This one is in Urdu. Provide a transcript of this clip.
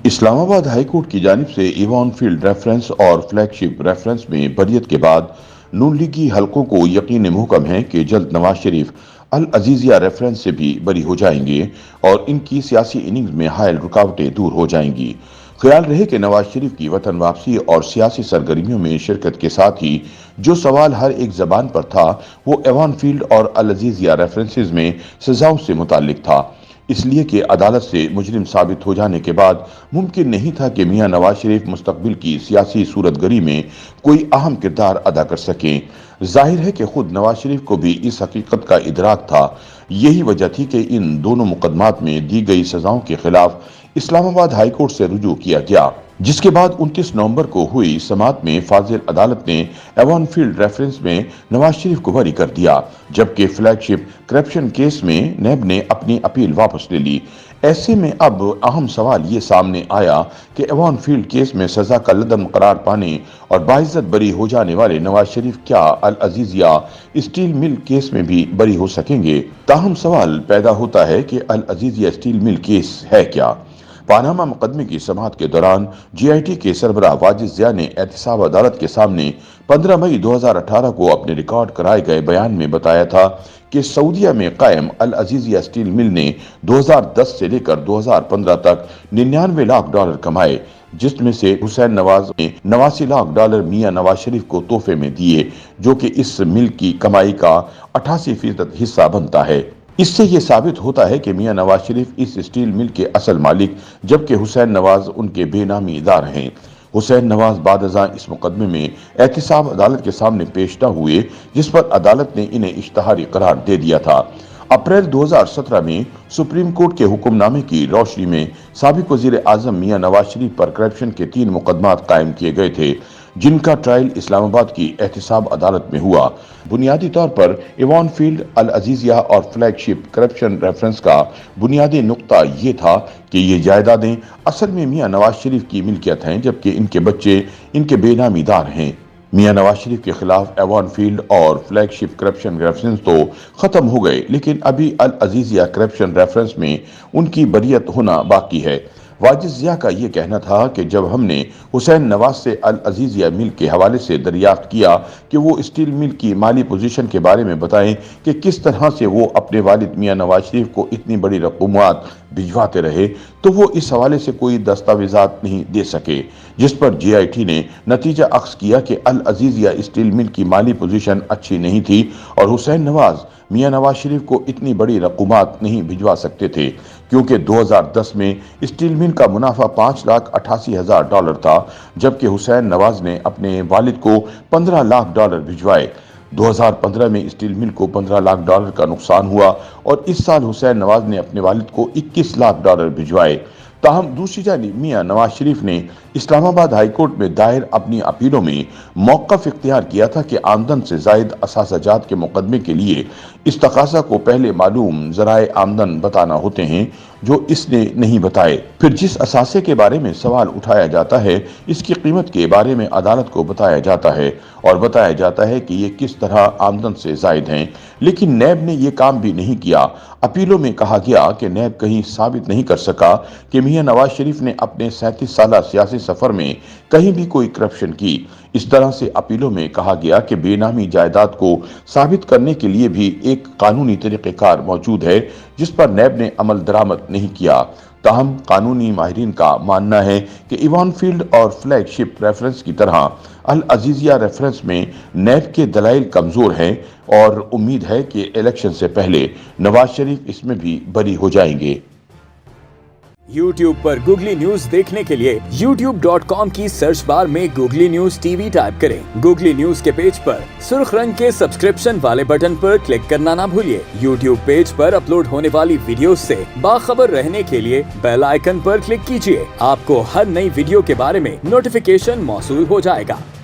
اسلام آباد ہائی کورٹ کی جانب سے ایوان فیلڈ ریفرنس اور فلیگ شپ ریفرنس میں بریت کے بعد نون لیگی حلقوں کو یقین محکم ہے کہ جلد نواز شریف العزیزیہ ریفرنس سے بھی بری ہو جائیں گے اور ان کی سیاسی اننگز میں حائل رکاوٹیں دور ہو جائیں گی۔ خیال رہے کہ نواز شریف کی وطن واپسی اور سیاسی سرگرمیوں میں شرکت کے ساتھ ہی جو سوال ہر ایک زبان پر تھا وہ ایوان فیلڈ اور العزیزیہ ریفرنسز میں سزاؤں سے متعلق تھا، اس لیے کہ عدالت سے مجرم ثابت ہو جانے کے بعد ممکن نہیں تھا کہ میاں نواز شریف مستقبل کی سیاسی صورتگری میں کوئی اہم کردار ادا کر سکیں۔ ظاہر ہے کہ خود نواز شریف کو بھی اس حقیقت کا ادراک تھا۔ یہی وجہ تھی کہ ان دونوں مقدمات میں دی گئی سزاؤں کے خلاف اسلام آباد ہائی کورٹ سے رجوع کیا گیا، جس کے بعد 29 نومبر کو ہوئی سماعت میں فاضل عدالت نے ایوان فیلڈ ریفرنس میں نواز شریف کو بری کر دیا، جبکہ فلیگ شپ کرپشن کیس میں نیب نے اپنی اپیل واپس لے لی۔ ایسے میں اب اہم سوال یہ سامنے آیا کہ ایوان فیلڈ کیس میں سزا کا لدم قرار پانے اور باعزت بری ہو جانے والے نواز شریف کیا العزیزیہ اسٹیل مل کیس میں بھی بری ہو سکیں گے؟ تاہم سوال پیدا ہوتا ہے کہ العزیزیہ اسٹیل مل کیس ہے کیا؟ پاناما مقدمے کی سماعت کے دوران جے آئی ٹی کے سربراہ واجد ضیاء نے احتساب عدالت کے سامنے 15 مئی 2018 کو اپنے ریکارڈ کرائے گئے بیان میں بتایا تھا کہ سعودیہ میں قائم العزیزیہ اسٹیل مل نے 2010 سے لے کر 2015 تک 99 لاکھ ڈالر کمائے، جس میں سے حسین نواز نے 89 لاکھ ڈالر میاں نواز شریف کو تحفے میں دیے، جو کہ اس مل کی کمائی کا 88% حصہ بنتا ہے۔ اس سے یہ ثابت ہوتا ہے کہ میاں نواز شریف اس اسٹیل مل کے اصل مالک جبکہ حسین نواز ان کے بے نامی دار ہیں۔ حسین نواز بعد ازاں اس مقدمے میں احتساب عدالت کے سامنے پیش نہ ہوئے، جس پر عدالت نے انہیں اشتہاری قرار دے دیا تھا۔ اپریل 2017 میں سپریم کورٹ کے حکم نامے کی روشنی میں سابق وزیر اعظم میاں نواز شریف پر کرپشن کے 3 مقدمات قائم کیے گئے تھے، جن کا ٹرائل اسلام آباد کی احتساب عدالت میں ہوا۔ بنیادی طور پر ایوان فیلڈ، العزیزیہ اور فلیگ شپ کرپشن ریفرنس کا بنیادی نقطہ یہ تھا کہ یہ جائیدادیں اصل میں میاں نواز شریف کی ملکیت ہیں، جبکہ ان کے بچے ان کے بے نامی دار ہیں۔ میاں نواز شریف کے خلاف ایوان فیلڈ اور فلیگ شپ کرپشن ریفرنس تو ختم ہو گئے، لیکن ابھی العزیزیہ کرپشن ریفرنس میں ان کی بریت ہونا باقی ہے۔ واجد ضیاء کا یہ کہنا تھا کہ جب ہم نے حسین نواز سے العزیزیہ مل کے حوالے سے دریافت کیا کہ وہ اسٹیل مل کی مالی پوزیشن کے بارے میں بتائیں کہ کس طرح سے وہ اپنے والد میاں نواز شریف کو اتنی بڑی رقومات بھجواتے رہے، تو وہ اس حوالے سے کوئی دستاویزات نہیں دے سکے، جس پر جے آئی ٹی نے نتیجہ اخذ کیا کہ العزیزیہ اسٹیل مل کی مالی پوزیشن اچھی نہیں تھی اور حسین نواز میاں نواز شریف کو اتنی بڑی رقومات نہیں بھجوا سکتے تھے، کیونکہ 2010 میں اسٹیل مل کا منافع 5,88,000 ڈالر تھا، جبکہ حسین نواز نے اپنے والد کو 15 لاکھ ڈالر بھجوائے۔ 2015 میں اسٹیل مل کو 15 لاکھ ڈالر کا نقصان ہوا اور اس سال حسین نواز نے اپنے والد کو 21 لاکھ ڈالر بھجوائے۔ تاہم دوسری جانب میاں نواز شریف نے اسلام آباد ہائی کورٹ میں دائر اپنی اپیلوں میں موقف اختیار کیا تھا کہ آمدن سے زائد اثاثہ جات کے مقدمے کے لیے اس تقاضا کو پہلے معلوم ذرائع آمدن بتانا ہوتے ہیں، جو اس نے نہیں بتائے۔ پھر جس اثاثے کے بارے میں سوال اٹھایا جاتا ہے، اس کی قیمت کے بارے میں عدالت کو بتایا جاتا ہے اور بتایا جاتا ہے کہ یہ کس طرح آمدن سے زائد ہیں، لیکن نیب نے یہ کام بھی نہیں کیا۔ اپیلوں میں کہا گیا کہ نیب کہیں ثابت نہیں کر سکا کہ میاں نواز شریف نے اپنے 37 سالہ سیاسی سفر میں کہیں بھی کوئی کرپشن کی۔ اس طرح سے اپیلوں میں کہا گیا کہ بے نامی جائیداد کو ثابت کرنے کے لیے بھی ایک قانونی طریقہ کار موجود ہے، جس پر نیب نے عمل درآمد نہیں کیا۔ تاہم قانونی ماہرین کا ماننا ہے کہ ایوان فیلڈ اور فلیگ شپ ریفرنس کی طرح العزیزیہ ریفرنس میں نیب کے دلائل کمزور ہیں اور امید ہے کہ الیکشن سے پہلے نواز شریف اس میں بھی بری ہو جائیں گے۔ یوٹیوب پر گوگلی نیوز دیکھنے کے لیے youtube.com کی سرچ بار میں googly news T V type کریں۔ گوگلی نیوز کے پیج پر سرخ رنگ کے سبسکرپشن والے بٹن پر کلک کرنا نہ بھولیے۔ یوٹیوب پیج پر اپلوڈ ہونے والی ویڈیوز سے باخبر رہنے کے لیے بیل آئیکن پر کلک کیجیے۔ آپ کو ہر نئی ویڈیو کے بارے میں نوٹیفیکیشن موصول ہو جائے گا۔